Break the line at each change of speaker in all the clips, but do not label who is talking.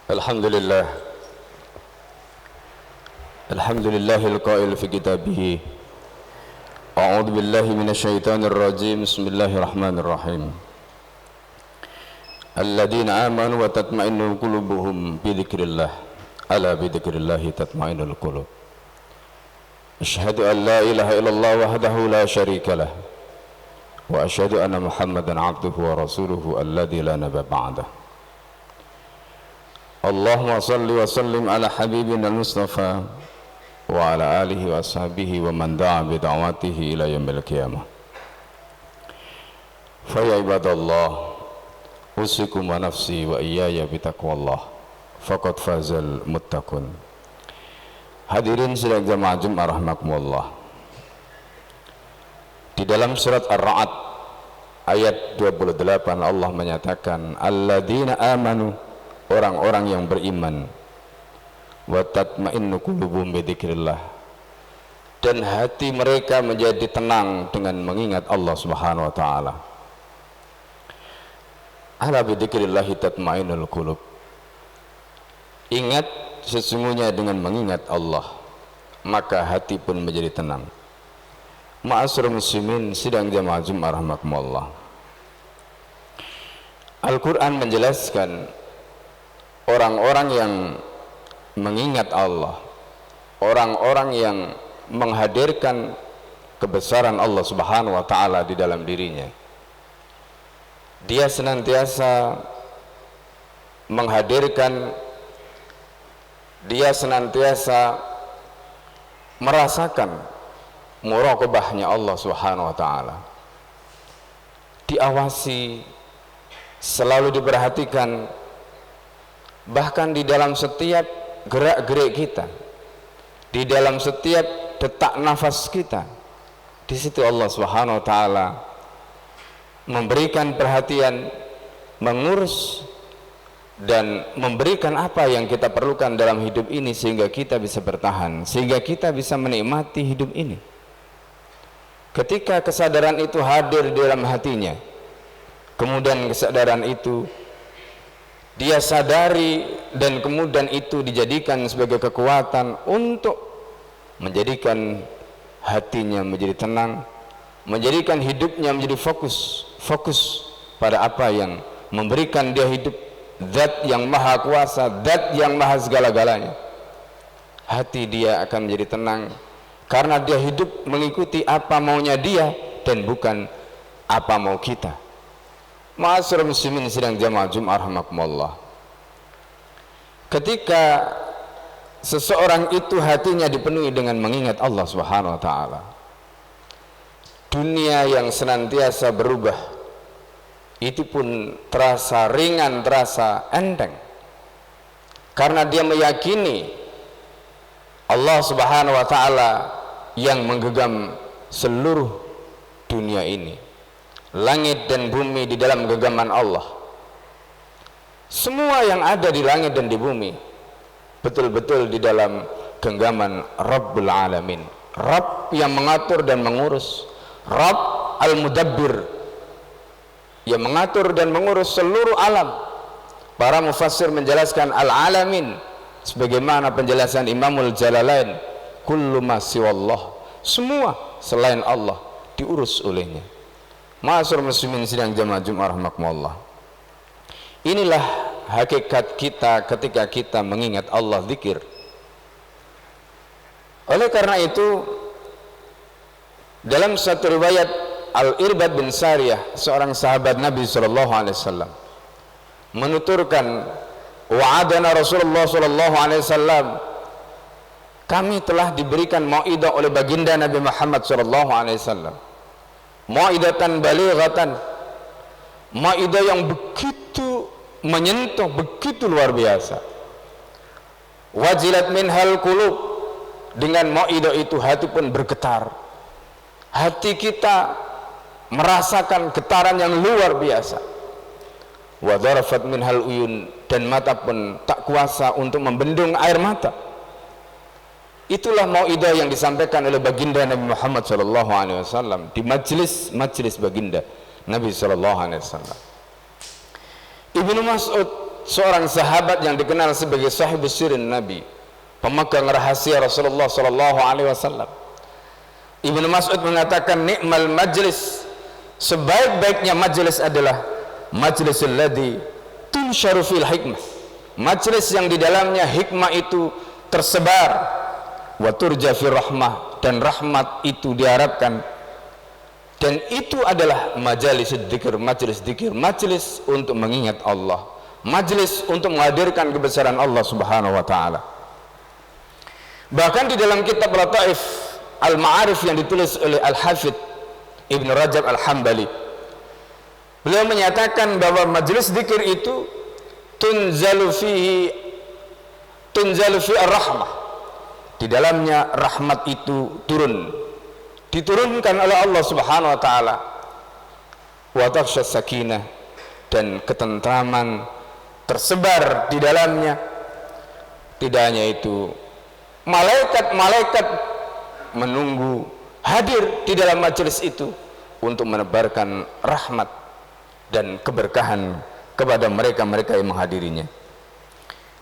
Alhamdulillah. Alhamdulillahil qail fi kitabih. A'udzu billahi minasyaitonir rajim. Bismillahirrahmanirrahim. Alladzina amanu wa tatma'innu qulubuhum bi dzikrillah. Ala bi dzikrillah tatma'innul qulub. Asyhadu an la ilaha illallah wahdahu la syarika lah. Wa asyhadu anna Muhammadan 'abduhu wa rasuluhu alladzi la nabiyya ba'dahu. Allahumma salli wa sallim ala habibina al-Mustafa wa ala alihi wa ashabihi wa man da'a bi da'watihi ila yaumil qiyamah. Fa ya ibadallah, usikum wa nafsi wa iyaya bi taqwallah. Faqad fazal muttaqun. Hadirin sidang jamaah Jumat rahimakumullah. Di dalam surat Ar-Ra'd ayat 28 Allah menyatakan alladzina amanu, orang-orang yang beriman, wa tatma'innu qulubuhum bi dzikrillah, dan hati mereka menjadi tenang dengan mengingat Allah Subhanahu wa taala. Ala bi dzikrillah tatma'innul qulub. Ingat, sesungguhnya dengan mengingat Allah maka hati pun menjadi tenang. Ma'asyiral muslimin sidang jamaah Jumat rahimakumullah. Al-Qur'an menjelaskan orang-orang yang mengingat Allah, orang-orang yang menghadirkan kebesaran Allah Subhanahu wa taala di dalam dirinya, dia senantiasa menghadirkan, dia senantiasa merasakan muraqabahnya Allah Subhanahu wa taala, diawasi, selalu diperhatikan, bahkan di dalam setiap gerak-gerik kita, di dalam setiap detak nafas kita. Di situ Allah Subhanahu wa taala memberikan perhatian, mengurus dan memberikan apa yang kita perlukan dalam hidup ini sehingga kita bisa bertahan, sehingga kita bisa menikmati hidup ini. Ketika kesadaran itu hadir di dalam hatinya, kemudian kesadaran itu dia sadari dan kemudian itu dijadikan sebagai kekuatan untuk menjadikan hatinya menjadi tenang, menjadikan hidupnya menjadi fokus pada apa yang memberikan dia hidup, zat yang maha kuasa, zat yang maha segala-galanya. Hati dia akan menjadi tenang karena dia hidup mengikuti apa maunya dia dan bukan apa mau kita. Ma'asyiral muslimin sidang jamaah Jumat rahimakumullah. Ketika seseorang itu hatinya dipenuhi dengan mengingat Allah Subhanahu wa taala, dunia yang senantiasa berubah itu pun terasa ringan, terasa enteng, karena dia meyakini Allah Subhanahu wa taala yang menggenggam seluruh dunia ini. Langit dan bumi di dalam genggaman Allah. Semua yang ada di langit dan di bumi betul-betul di dalam genggaman Rabbul Alamin, Rabb yang mengatur dan mengurus, Rabb Al-Mudabbir yang mengatur dan mengurus seluruh alam. Para mufassir menjelaskan Al-Alamin sebagaimana penjelasan Imamul Jalalain, kullu ma siwallah, semua selain Allah diurus olehnya. Ma'asyiral muslimin sidang jamaah Jumat rahimakumullah. Inilah hakikat kita ketika kita mengingat Allah, zikir. Oleh karena itu, dalam satu riwayat Al-Irbad bin Sariyah, seorang sahabat Nabi SAW, menuturkan, wa'adana Rasulullah SAW, kami telah diberikan mau'idah oleh baginda Nabi Muhammad SAW, mau'idatan balighatan, mau'idah yang begitu menyentuh, begitu luar biasa. Wajilat minhal qulub, dengan mau'idah itu hati pun bergetar, hati kita merasakan getaran yang luar biasa. Wa dharafat minhal uyun, dan mata pun tak kuasa untuk membendung air mata. Itulah mau'idah yang disampaikan oleh baginda Nabi Muhammad SAW di majlis baginda Nabi SAW. Ibnu Mas'ud seorang sahabat yang dikenal sebagai sahibus sirrin Nabi, pemegang rahasia Rasulullah sallallahu alaihi wasallam. Ibnu Mas'ud mengatakan, ni'mal majlis, sebaik-baiknya majlis adalah majlisul ladzi tunsharu fil hikmah, majlis yang di dalamnya hikmah itu tersebar, wa turja fir rahmah, dan rahmat itu diharapkan. Dan itu adalah majalis dzikir, majelis dzikir, majelis untuk mengingat Allah, majelis untuk menghadirkan kebesaran Allah Subhanahu wa taala. Bahkan di dalam kitab Lataif Al-Ma'arif yang ditulis oleh Al-Hafidh Ibn Rajab Al-Hambali, beliau menyatakan bahwa majelis dzikir itu tunzalu fi ar-rahmah, di dalamnya rahmat itu diturunkan oleh Allah Subhanahu wa taala, wa takhsha sakinah, dan ketentraman tersebar di dalamnya. Tidak hanya itu, malaikat-malaikat menunggu hadir di dalam majelis itu untuk menebarkan rahmat dan keberkahan kepada mereka-mereka yang menghadirinya.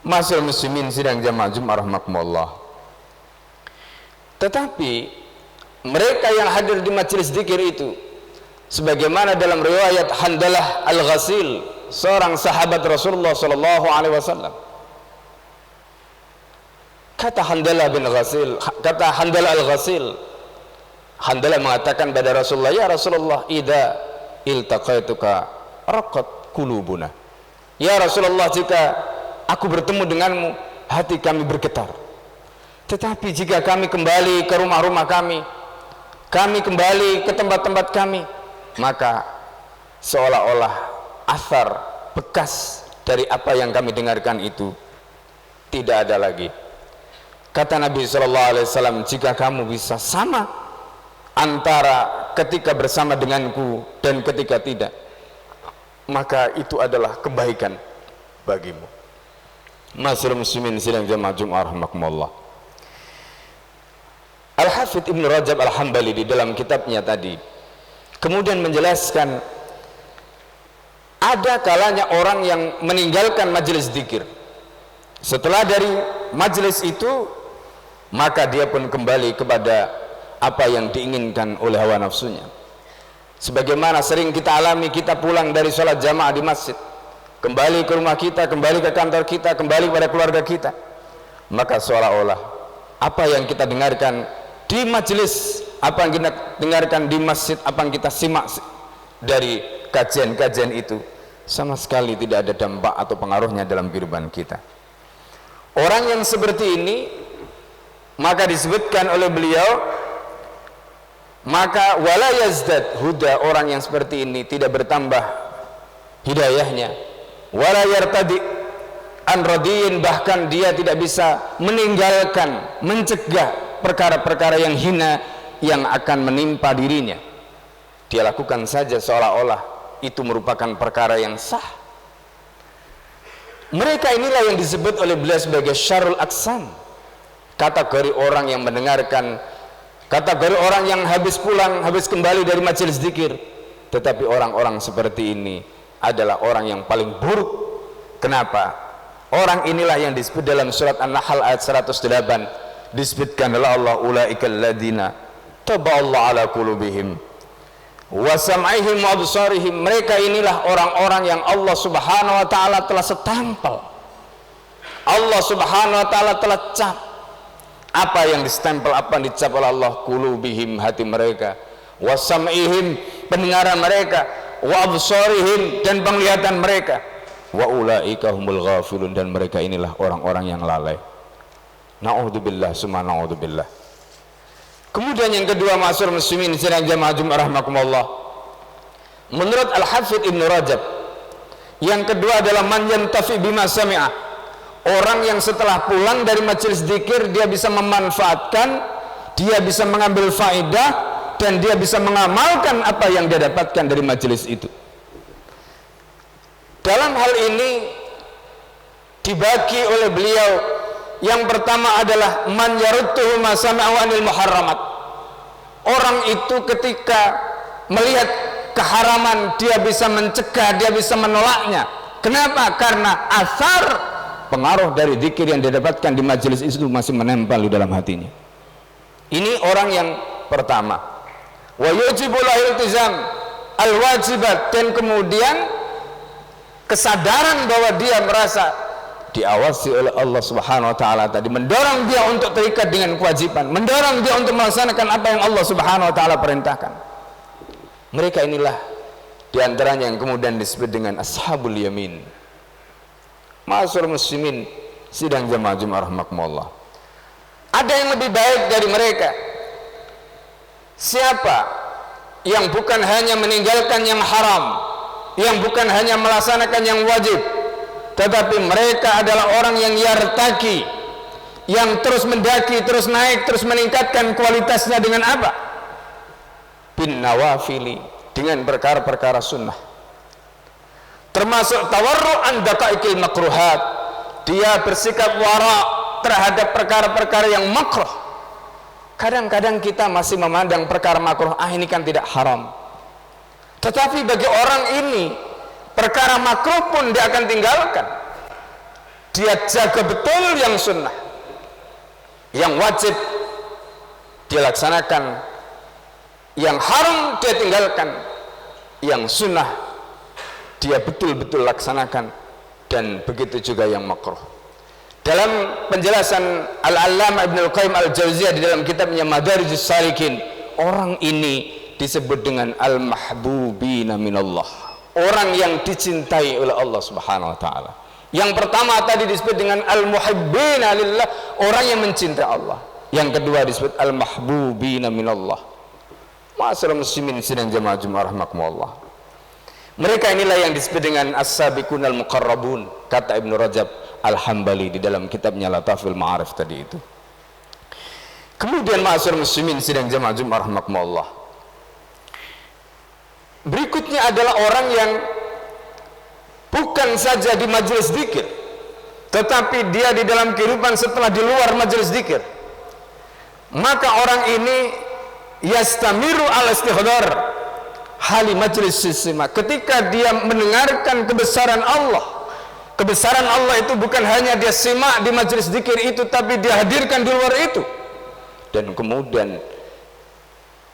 Ma'asyiral muslimin sidang jamaah Jumat rahimakumullah. Tetapi mereka yang hadir di majelis zikir itu, sebagaimana dalam riwayat Handalah Al-Ghasil, seorang sahabat Rasulullah sallallahu alaihi wasallam, kata Handalah Al-Ghasil, Handalah mengatakan pada Rasulullah, ya Rasulullah, idza iltaqaituka raqat qulubuna, ya Rasulullah, jika aku bertemu denganmu hati kami bergetar, tetapi jika kami kembali ke rumah-rumah kami kembali ke tempat-tempat kami, maka seolah-olah asar bekas dari apa yang kami dengarkan itu tidak ada lagi. Kata Nabi SAW, jika kamu bisa sama antara ketika bersama denganku dan ketika tidak, maka itu adalah kebaikan bagimu. Ma'asyiral muslimin sidang jamaah Jumat rahimakumullah. Al-Hafidh Ibn Rajab Al-Hambali di dalam kitabnya tadi kemudian menjelaskan, ada kalanya orang yang meninggalkan majelis zikir. Setelah dari majelis itu, maka dia pun kembali kepada apa yang diinginkan oleh hawa nafsunya. Sebagaimana sering kita alami, kita pulang dari sholat jamaah di masjid, kembali ke rumah kita, kembali ke kantor kita, kembali kepada keluarga kita, maka seolah-olah apa yang kita dengarkan di majelis, apa yang kita dengarkan di masjid, apa yang kita simak dari kajian-kajian itu sama sekali tidak ada dampak atau pengaruhnya dalam kehidupan kita. Orang yang seperti ini, maka disebutkan oleh beliau, maka wala yazdad huda, orang yang seperti ini tidak bertambah hidayahnya, wala yartadi an radiyin, bahkan dia tidak bisa meninggalkan, mencegah perkara-perkara yang hina yang akan menimpa dirinya. Dia lakukan saja seolah-olah itu merupakan perkara yang sah. Mereka inilah yang disebut oleh beliau sebagai syarrul aqsam, kategori orang yang mendengarkan, kategori orang yang habis pulang, habis kembali dari majelis zikir. Tetapi orang-orang seperti ini adalah orang yang paling buruk. Kenapa? Orang inilah yang disebut dalam surat An-Nahl ayat 108, disebutkan oleh Allah, ulaikal ladzina taballahu ala qulubihim wa sam'ihim wa absarihim, mereka inilah orang-orang yang Allah Subhanahu wa taala telah setampal, Allah Subhanahu wa taala telah cap. Apa yang distempel, apa yang dicap oleh Allah? Qulubihim, hati mereka, wa sam'ihim, pendengaran mereka, wa absarihim, dan penglihatan mereka, wa ulaika humul ghafilun, dan mereka inilah orang-orang yang lalai. Na'udzubillah summa na'udzubillah. Kemudian yang kedua, ma'asyiral muslimin sidang jamaah Jumat rahimakumullah, menurut Al-Hafidh Ibn Rajab, yang kedua adalah man yantafi bima sami'a, orang yang setelah pulang dari majelis zikir dia bisa memanfaatkan, dia bisa mengambil faedah, dan dia bisa mengamalkan apa yang dia dapatkan dari majelis itu. Dalam hal ini dibagi oleh beliau, yang pertama adalah man yarudduhu ma sami'u anil muharramat, orang itu ketika melihat keharaman dia bisa mencegah, dia bisa menolaknya, Kenapa? Karena asar pengaruh dari zikir yang didapatkan di majelis itu masih menempel di dalam hatinya. Ini orang yang pertama. Wa yujibul iltizam al-wajibat, dan kemudian kesadaran bahwa dia merasa diawasi oleh Allah Subhanahu wa taala tadi mendorong dia untuk terikat dengan kewajiban, mendorong dia untuk melaksanakan apa yang Allah Subhanahu wa taala perintahkan. Mereka inilah diantaranya yang kemudian disebut dengan ashabul yamin. Ma'asyiral muslimin sidang jamaah Jumat rahimakumullah. Ada yang lebih baik dari mereka. Siapa yang bukan hanya meninggalkan yang haram, yang bukan hanya melaksanakan yang wajib, tetapi mereka adalah orang yang yartaki, yang terus mendaki, terus naik, terus meningkatkan kualitasnya dengan apa? Bin nawafili, dengan perkara-perkara sunnah, termasuk tawarru'an daqaiqil makruhat. Dia bersikap wara terhadap perkara-perkara yang makruh. Kadang-kadang kita masih memandang perkara makruh, ini kan tidak haram, tetapi bagi orang ini perkara makruh pun dia akan tinggalkan. Dia jaga betul yang sunnah, yang wajib dia laksanakan, yang haram dia tinggalkan, yang sunnah dia betul-betul laksanakan, dan begitu juga yang makruh. Dalam penjelasan Al-Allamah Ibnul Qayyim Al-Jauziyah di dalam kitabnya Madarijus Salikin, orang ini disebut dengan al-mahbubina minallah, orang yang dicintai oleh Allah Subhanahu wa taala. Yang pertama tadi disebut dengan al-muhibbina lillah, orang yang mencintai Allah. Yang kedua disebut al-mahbubina minallah. Ma'asyiral muslimin sidang jamaah Jumat rahimakumullah. Mereka inilah yang disebut dengan as-sabiqunal muqarrabun, kata Ibnu Rajab Al-Hambali di dalam kitabnya Lataful Ma'arif tadi itu. Kemudian ma'asyiral muslimin sidang jamaah Jumat rahimakumullah, berikutnya adalah orang yang bukan saja di majelis zikir, tetapi dia di dalam kehidupan setelah di luar majelis zikir. Maka orang ini yastamiru al istihdar hali majlis sisma, ketika dia mendengarkan kebesaran Allah. Kebesaran Allah itu bukan hanya dia simak di majelis zikir itu, tapi dia hadirkan di luar itu. Dan kemudian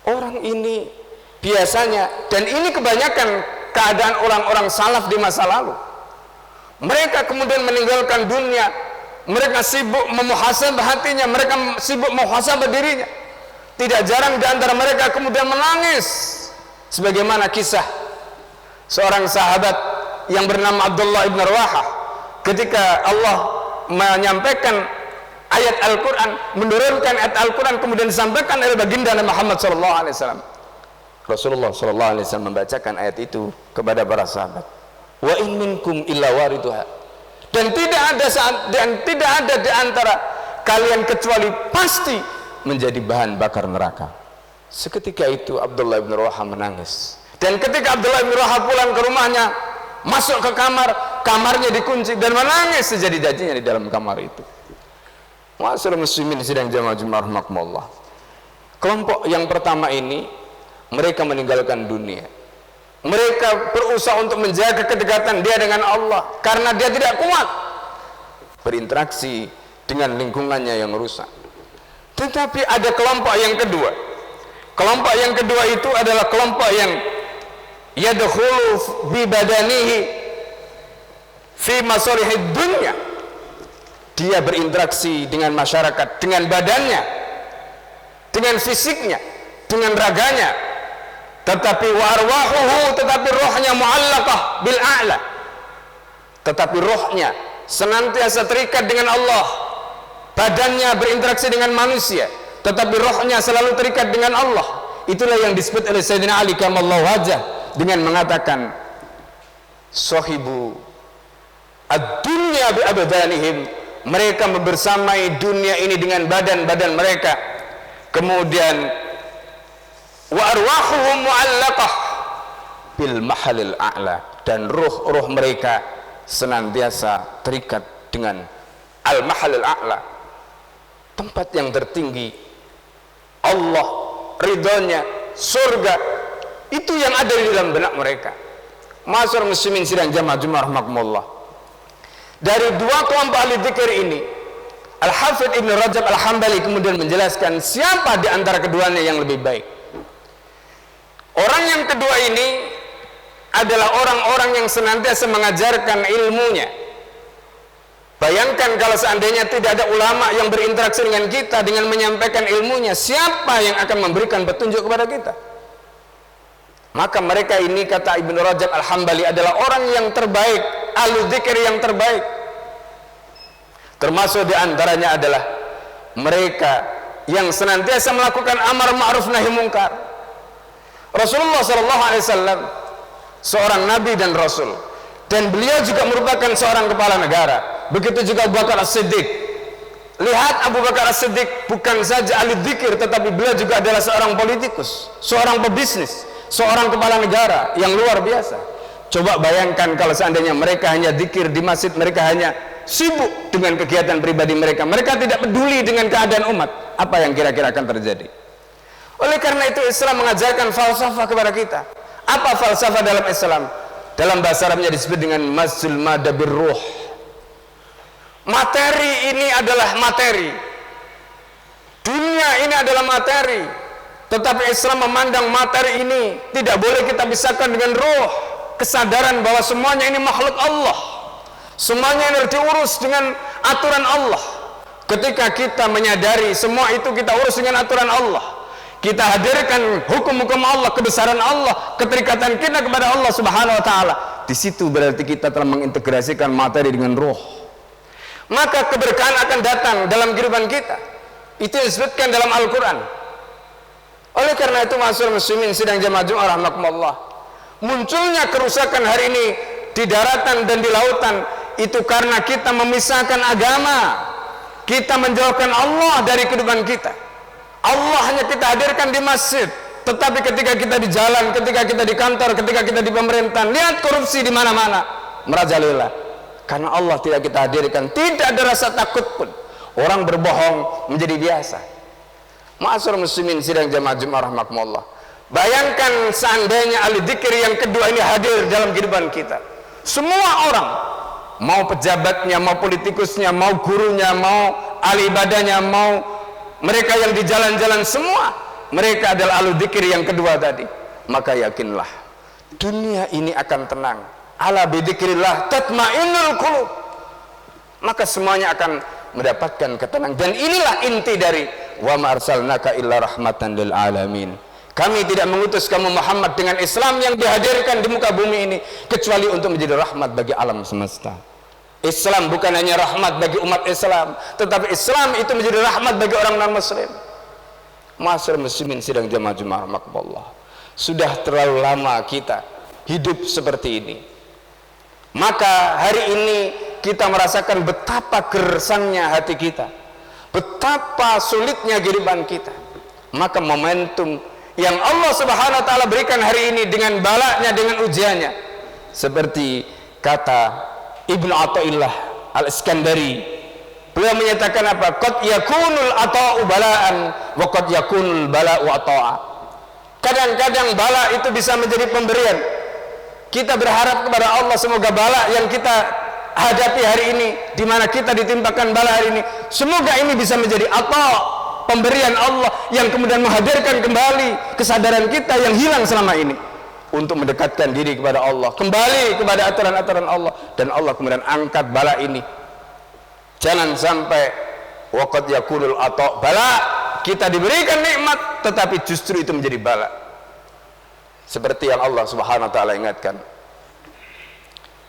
orang ini biasanya, dan ini kebanyakan keadaan orang-orang salaf di masa lalu, mereka kemudian meninggalkan dunia, mereka sibuk memuhasabah hatinya, mereka sibuk memuhasabah dirinya. Tidak jarang di antara mereka kemudian menangis, sebagaimana kisah seorang sahabat yang bernama Abdullah ibn Rawahah, ketika Allah menyampaikan ayat Al-Quran, menurunkan ayat Al-Quran, kemudian disampaikan oleh baginda Nabi Muhammad SAW. Rasulullah SAW membacakan ayat itu kepada para sahabat, wa in minkum illa wariduha, dan tidak ada di antara kalian kecuali pasti menjadi bahan bakar neraka. Seketika itu Abdullah bin Rawahah menangis, dan ketika Abdullah bin Rawahah pulang ke rumahnya, masuk ke kamar, kamarnya dikunci dan menangis sejadi-jadinya di dalam kamar itu. Ma'asyiral muslimin sidang jamaah Jumat rahimakumullah. Kelompok yang pertama ini, mereka meninggalkan dunia. Mereka berusaha untuk menjaga kedekatan dia dengan Allah, karena dia tidak kuat berinteraksi dengan lingkungannya yang rusak. Tetapi ada kelompok yang kedua. Kelompok yang kedua itu adalah kelompok yang yadkhulu bi badanihi fi masalihid dunya. Dia berinteraksi dengan masyarakat dengan badannya, dengan fisiknya, dengan raganya, tetapi wa arwahuhu, tetapi rohnya muallaqah bil a'la, tetapi rohnya senantiasa terikat dengan Allah. Badannya berinteraksi dengan manusia, tetapi rohnya selalu terikat dengan Allah. Itulah yang disebut oleh Sayyidina Ali karramallahu wajhah dengan mengatakan sahibu ad-dunya bi abdanihim, mereka membersamai dunia ini dengan badan-badan mereka. Kemudian wa arwahuhum muallaqah bil mahalil a'la, dan ruh-ruh mereka senantiasa terikat dengan al mahalil a'la, tempat yang tertinggi, Allah, ridhonya, surga, itu yang ada di dalam benak mereka. Ma'asyiral muslimin sidang jamaah Jumat rahimakumullah. Dari dua kelompok ahli dzikir ini, Al-Hafidz Ibnu Rajab Al-Hambali kemudian menjelaskan siapa di antara keduanya yang lebih baik. Orang yang kedua ini adalah orang-orang yang senantiasa mengajarkan ilmunya. Bayangkan kalau seandainya tidak ada ulama yang berinteraksi dengan kita dengan menyampaikan ilmunya, siapa yang akan memberikan petunjuk kepada kita? Maka mereka ini, kata Ibnu Rajab Al-Hambali, adalah orang yang terbaik, ahli dzikir yang terbaik. Termasuk di antaranya adalah mereka yang senantiasa melakukan amar ma'ruf nahi mungkar. Rasulullah SAW seorang nabi dan rasul, dan beliau juga merupakan seorang kepala negara. Begitu juga Abu Bakar As-Siddiq. Lihat, Abu Bakar As-Siddiq bukan saja ahli dzikir, tetapi beliau juga adalah seorang politikus, seorang pebisnis, seorang kepala negara yang luar biasa. Coba bayangkan kalau seandainya mereka hanya dzikir di masjid, mereka hanya sibuk dengan kegiatan pribadi mereka, mereka tidak peduli dengan keadaan umat, apa yang kira-kira akan terjadi? Oleh karena itu Islam mengajarkan falsafah kepada kita. Apa falsafah dalam Islam? Dalam bahasa Arabnya disebut dengan masul mada birruh. Materi ini adalah materi, dunia ini adalah materi, tetapi Islam memandang materi ini tidak boleh kita pisahkan dengan ruh, kesadaran bahwa semuanya ini makhluk Allah, semuanya ini diurus dengan aturan Allah. Ketika kita menyadari semua itu kita urus dengan aturan Allah, kita hadirkan hukum-hukum Allah, kebesaran Allah, keterikatan kita kepada Allah Subhanahu wa taala, di situ berarti kita telah mengintegrasikan materi dengan ruh. Maka keberkahan akan datang dalam kehidupan kita. Itu disebutkan dalam Al-Quran. Oleh karena itu, ma'asyiral muslimin sidang jamaah Jumat rahimakumullah, munculnya kerusakan hari ini di daratan dan di lautan itu karena kita memisahkan agama, kita menjauhkan Allah dari kehidupan kita. Allah hanya kita hadirkan di masjid, tetapi ketika kita di jalan, ketika kita di kantor, ketika kita di pemerintahan, lihat korupsi di mana-mana merajalela. Karena Allah tidak kita hadirkan, tidak ada rasa takut pun. Orang berbohong menjadi biasa. Ma'asyiral muslimin sidang jamaah Jumat rahimakumullah, bayangkan seandainya ahli dzikir yang kedua ini hadir dalam kehidupan kita. Semua orang, mau pejabatnya, mau politikusnya, mau gurunya, mau ahli ibadahnya, mau mereka yang di jalan-jalan, semua mereka adalah ahli dzikir yang kedua tadi. Maka yakinlah dunia ini akan tenang. Ala bidzikrillah tatmainnul qulub. Maka semuanya akan mendapatkan ketenangan. Dan inilah inti dari wa ma arsalnaka illa rahmatan lil alamin. Kami tidak mengutus kamu Muhammad dengan Islam yang dihadirkan di muka bumi ini kecuali untuk menjadi rahmat bagi alam semesta. Islam bukan hanya rahmat bagi umat Islam, tetapi Islam itu menjadi rahmat bagi orang non-muslim. Ma'asyiral muslimin sidang jamaah Jumat rahimakumullah, sudah terlalu lama kita hidup seperti ini. Maka hari ini kita merasakan betapa gersangnya hati kita, betapa sulitnya kehidupan kita. Maka momentum yang Allah Subhanahu wa taala berikan hari ini dengan balanya, dengan ujiannya, seperti kata Ibnu Athaillah Al-Iskandari, beliau menyatakan apa? Qad yakunul ata'u bala'an wa qad yakunul bala'u ata'a. Kadang-kadang bala itu bisa menjadi pemberian. Kita berharap kepada Allah semoga bala yang kita hadapi hari ini, di mana kita ditimpakan bala hari ini, semoga ini bisa menjadi pemberian Allah yang kemudian menghadirkan kembali kesadaran kita yang hilang selama ini, untuk mendekatkan diri kepada Allah, kembali kepada aturan-aturan Allah, dan Allah kemudian angkat bala ini. Jangan sampai waqad yakunul bala, kita diberikan nikmat tetapi justru itu menjadi bala. Seperti yang Allah Subhanahu wa taala ingatkan.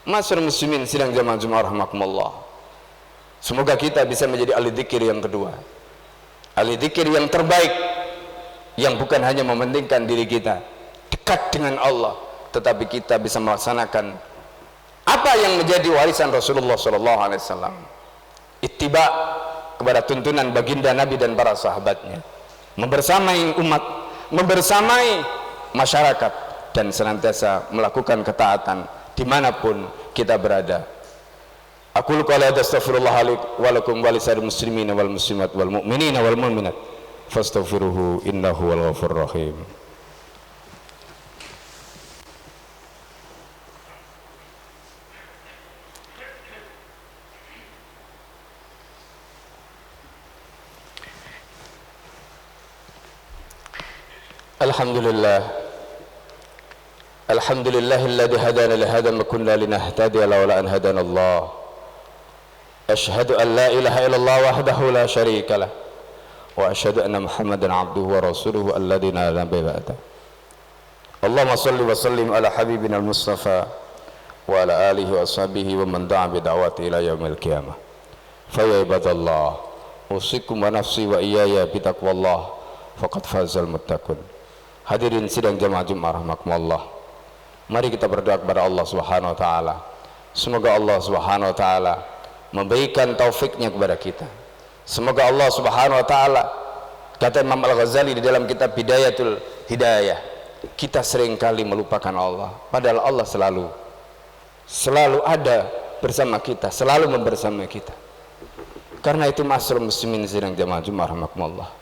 Ma'asyiral muslimin sidang jamaah Jumat rahimakumullah, semoga kita bisa menjadi ahli dzikir yang kedua, ahli dzikir yang terbaik, yang bukan hanya mementingkan diri kita dekat dengan Allah, tetapi kita bisa melaksanakan apa yang menjadi warisan Rasulullah SAW, ittiba kepada tuntunan baginda Nabi dan para sahabatnya, membersamai umat, membersamai masyarakat, dan senantiasa melakukan ketaatan dimanapun kita berada. Aku qouli hadza astaghfirullah li wa lakum wa lisa'il muslimin wal muslimat wal mu'minina wal mu'minat fastaghfiruhu innahu wal ghafurur rahim. Alhamdulillah. Alhamdulillahilladzi hadana li hadza ma kunna linahtadiya laula an hadana Allah. Asyhadu an la ilaha illallah wahdahu la syarika lah. Wa asyhadu anna Muhammadan abduhu wa rasuluhu alladzi la nabiyya ba'da. Allahumma shalli wa sallim ala habibina al-Mustafa wa ala alihi wa ashabihi wa man da'a bi da'wati ila yaumil qiyamah. Fa ya ibadallah, usikum wa nafsi wa iyaya bi taqwallah faqad fazal muttaqun. Hadirin sidang jamaah Jumat rahimakumullah. Mari kita berdoa kepada Allah Subhanahu wa taala. Semoga Allah Subhanahu wa taala memberikan taufiknya kepada kita. Semoga Allah Subhanahu wa taala, kata Imam Al-Ghazali di dalam kitab Bidayatul Hidayah, kita seringkali melupakan Allah, padahal Allah selalu ada bersama kita, selalu membersamai kita. Karena itu ma'asyiral muslimin sidang jamaah Jumat rahimakumullah.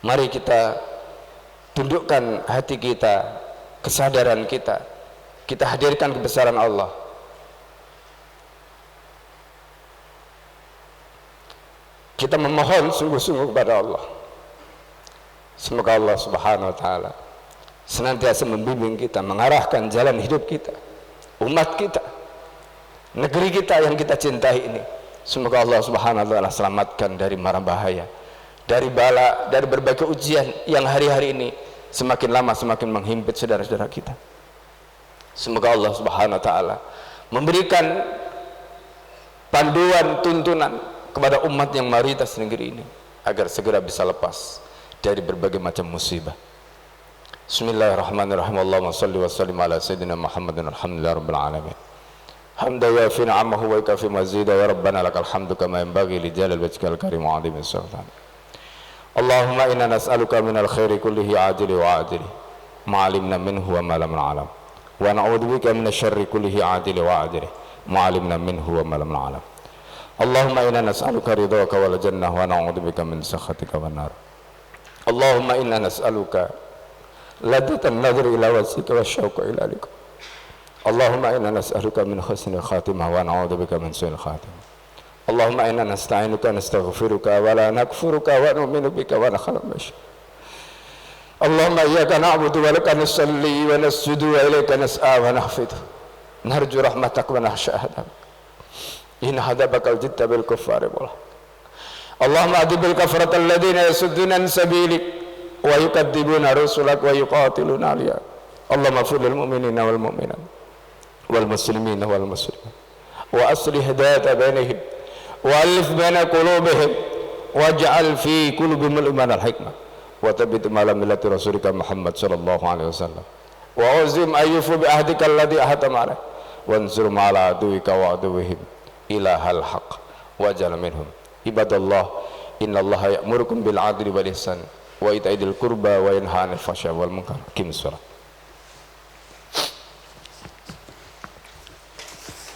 Mari kita tundukkan hati kita, kesadaran kita, kita hadirkan kebesaran Allah. Kita memohon sungguh-sungguh kepada Allah. Semoga Allah Subhanahu wa taala senantiasa membimbing kita, mengarahkan jalan hidup kita, umat kita, negeri kita yang kita cintai ini. Semoga Allah Subhanahu wa taala selamatkan dari mara bahaya, dari bala, dari berbagai ujian yang hari-hari ini semakin lama semakin menghimpit saudara-saudara kita. Semoga Allah Subhanahu wa taala memberikan panduan, tuntunan kepada umat yang mayoritas negeri ini agar segera bisa lepas dari berbagai macam musibah. Bismillahirrahmanirrahim. Allahumma shalli wa sallim ala sayyidina Muhammadin alhamdulillahi rabbil alamin. Hamdan yafi ni'amahu wa yakafi mazida ya rabbana lakal hamdu kama yanbaghi li jalali wajhikal karim wa 'azimi sultan. Allahumma inna nas'aluka minal khairi kullihi ajili wa ajili ma 'alimna minhu wa ma lam na'lam wa na'udzubika minasy syarri kullihi ajili wa ajili ma 'alimna minhu wa ma lam na'lam. Allahumma inna nas'aluka ridhaka wal jannah wa na'udzubika min sakhatika wan nar. Allahumma inna nas'aluka ladatan nadhri ila wajhika wasyauqa ila liqa. Allahumma inna nas'aluka min husnil khatimah wa na'udzubika min su'il khatimah. Allahumma inna nasta'inuka nastaghfiruka wa la nakfuruka wa nu'minu bika wa nakhalu bika. Allahumma iyyaka na'budu wa laka nusalli wa nasjudu wa ilayka nas'a wa nahfidu. Narju rahmatak wa nakhsha adab. In hadabakal jitta bil kuffari wal. Allahumma adibil kafarat alladhina yasudduna an sabilik wa yukadzibuna rusulak wa yuqatiluna aliya. Allahumma fir lil mu'minina wal mu'minat wal muslimina wal muslimat wa aslih hidayata bainihim wa alif baina qulubihim waj'al fi qulubihim al-iman al hikmah wa tabbit ala millati rasulika Muhammad sallallahu alaihi wasallam wa uzim ayyufu bi ahdika alladhi ahadta ma'ana wansur ma'ala aduwika wa aduwihim ilahal haq wajal minhum. Ibadallah, innallaha ya'murukum bil adli wal ihsan wa ita'i dzil qurba wa yanha 'anil fahsya'i wal munkar. Aqim shalah.